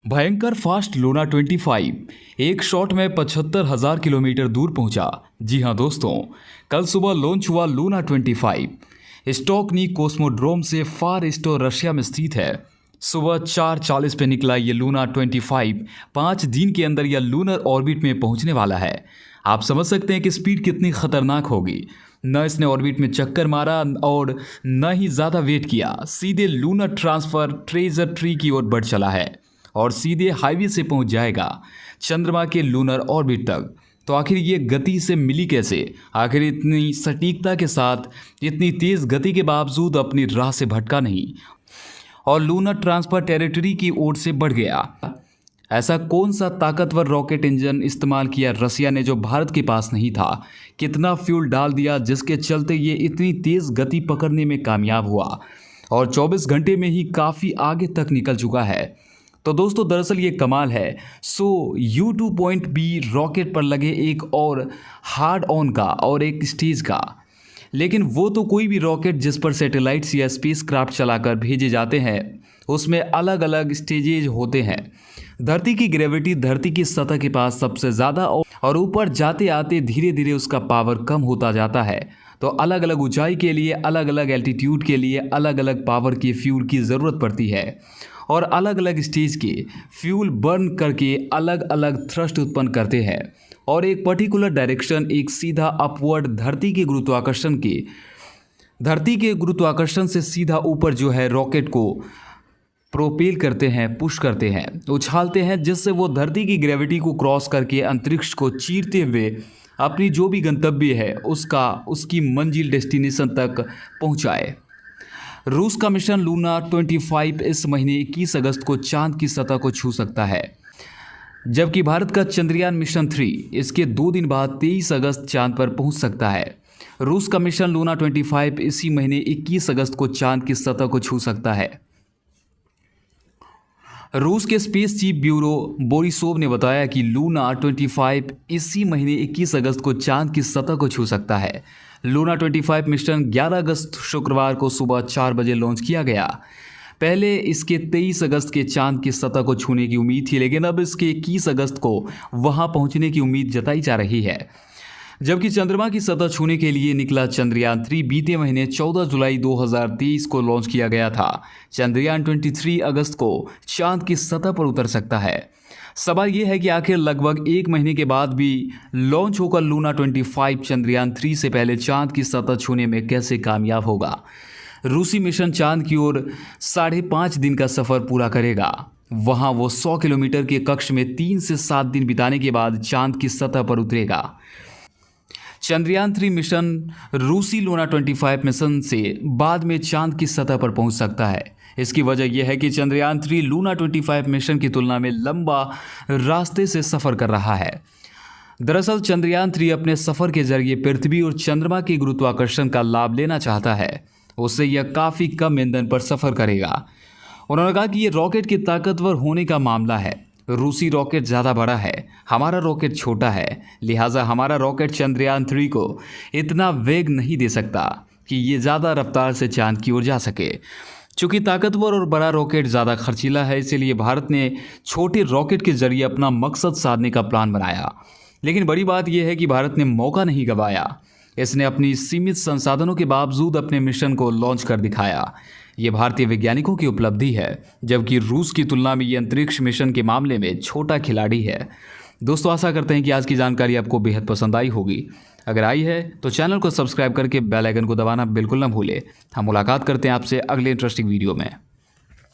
भयंकर fast Luna 25 एक shot में 75,000 किलोमीटर दूर पहुंचा। जी हां दोस्तों, कल सुबह लॉन्च हुआ लूना 25 स्टोकनी कोस्मोड्रोम से फार ईस्ट और रशिया में स्थित है। सुबह 4:40 पे निकला ये लूना 25 5 दिन के अंदर यह लूनर ऑर्बिट में पहुंचने वाला है। आप समझ सकते हैं कि स्पीड कितनी खतरनाक होगी। न इसने ऑर्बिट में चक्कर मारा और न ही ज़्यादा वेट किया, सीधे लूनर ट्रांसफर ट्रेजर ट्री की ओर बढ़ चला है और सीधे हाईवे से पहुंच जाएगा चंद्रमा के लूनर ऑर्बिट तक। तो आखिर ये गति से मिली कैसे? आखिर इतनी सटीकता के साथ, इतनी तेज़ गति के बावजूद अपनी राह से भटका नहीं और लूनर ट्रांसफर टेरिटरी की ओर से बढ़ गया। ऐसा कौन सा ताकतवर रॉकेट इंजन इस्तेमाल किया रसिया ने जो भारत के पास नहीं था? कितना फ्यूल डाल दिया जिसके चलते ये इतनी तेज़ गति पकड़ने में कामयाब हुआ और 24 घंटे में ही काफ़ी आगे तक निकल चुका है। तो दोस्तों, दरअसल ये कमाल है। U2.B रॉकेट पर लगे एक और हार्ड ऑन का और एक स्टेज का, लेकिन वो तो कोई भी रॉकेट जिस पर सैटेलाइट्स या स्पेसक्राफ्ट चलाकर भेजे जाते हैं उसमें अलग अलग स्टेजेज होते हैं। धरती की ग्रेविटी धरती की सतह के पास सबसे ज़्यादा और ऊपर जाते आते धीरे धीरे उसका पावर कम होता जाता है। तो अलग अलग ऊंचाई के लिए, अलग अलग एल्टीट्यूड के लिए अलग अलग पावर के फ्यूल की ज़रूरत पड़ती है और अलग अलग स्टेज के फ्यूल बर्न करके अलग अलग थ्रस्ट उत्पन्न करते हैं और एक पर्टिकुलर डायरेक्शन, एक सीधा अपवर्ड धरती के गुरुत्वाकर्षण से सीधा ऊपर जो है रॉकेट को प्रोपेल करते हैं, पुश करते हैं, उछालते हैं, जिससे वो धरती की ग्रेविटी को क्रॉस करके अंतरिक्ष को चीरते हुए अपनी जो भी गंतव्य है उसकी मंजिल डेस्टिनेशन तक पहुंचाए। रूस का मिशन लूना 25 इस महीने 21 अगस्त को चांद की सतह को छू सकता है, जबकि भारत का चंद्रयान मिशन 3 इसके 2 दिन बाद 23 अगस्त चांद पर पहुंच सकता है। रूस का मिशन लूना 25 इसी महीने 21 अगस्त को चांद की सतह को छू सकता है। रूस के स्पेस चीफ ब्यूरो बोरिसोव ने बताया कि लूना 25 इसी महीने 21 अगस्त को चांद की सतह को छू सकता है। लूना 25 मिशन 11 अगस्त शुक्रवार को सुबह 4 बजे लॉन्च किया गया। पहले इसके 23 अगस्त के चांद की सतह को छूने की उम्मीद थी, लेकिन अब इसके 21 अगस्त को वहां पहुंचने की उम्मीद जताई जा रही है। जबकि चंद्रमा की सतह छूने के लिए निकला चंद्रयान 3 बीते महीने 14 जुलाई 2023 को लॉन्च किया गया था। चंद्रयान 23 अगस्त को चांद की सतह पर उतर सकता है। सवाल यह है कि आखिर लगभग 1 महीने के बाद भी लॉन्च होकर लूना 25 चंद्रयान 3 से पहले चांद की सतह छूने में कैसे कामयाब होगा। रूसी मिशन चांद की ओर 5.5 दिन का सफ़र पूरा करेगा। वहां वो 100 किलोमीटर के कक्ष में 3 से 7 दिन बिताने के बाद चांद की सतह पर उतरेगा। चंद्रयान 3 मिशन रूसी लूना 25 मिशन से बाद में चांद की सतह पर पहुंच सकता है। इसकी वजह यह है कि चंद्रयान 3 लूना 25 मिशन की तुलना में लंबा रास्ते से सफ़र कर रहा है। दरअसल चंद्रयान 3 अपने सफ़र के जरिए पृथ्वी और चंद्रमा के गुरुत्वाकर्षण का लाभ लेना चाहता है। उससे यह काफ़ी कम ईंधन पर सफ़र करेगा। उन्होंने कहा कि ये रॉकेट के ताकतवर होने का मामला है। रूसी रॉकेट ज़्यादा बड़ा है, हमारा रॉकेट छोटा है, लिहाजा हमारा रॉकेट चंद्रयान 3 को इतना वेग नहीं दे सकता कि ये ज़्यादा रफ्तार से चांद की ओर जा सके। चूँकि ताकतवर और बड़ा रॉकेट ज़्यादा खर्चीला है, इसीलिए भारत ने छोटे रॉकेट के जरिए अपना मकसद साधने का प्लान बनाया। लेकिन बड़ी बात यह है कि भारत ने मौका नहीं गंवाया। इसने अपनी सीमित संसाधनों के बावजूद अपने मिशन को लॉन्च कर दिखाया। ये भारतीय वैज्ञानिकों की उपलब्धि है, जबकि रूस की तुलना में ये अंतरिक्ष मिशन के मामले में छोटा खिलाड़ी है। दोस्तों, आशा करते हैं कि आज की जानकारी आपको बेहद पसंद आई होगी। अगर आई है तो चैनल को सब्सक्राइब करके बेल आइकन को दबाना बिल्कुल ना भूलें। हम मुलाकात करते हैं आपसे अगले इंटरेस्टिंग वीडियो में।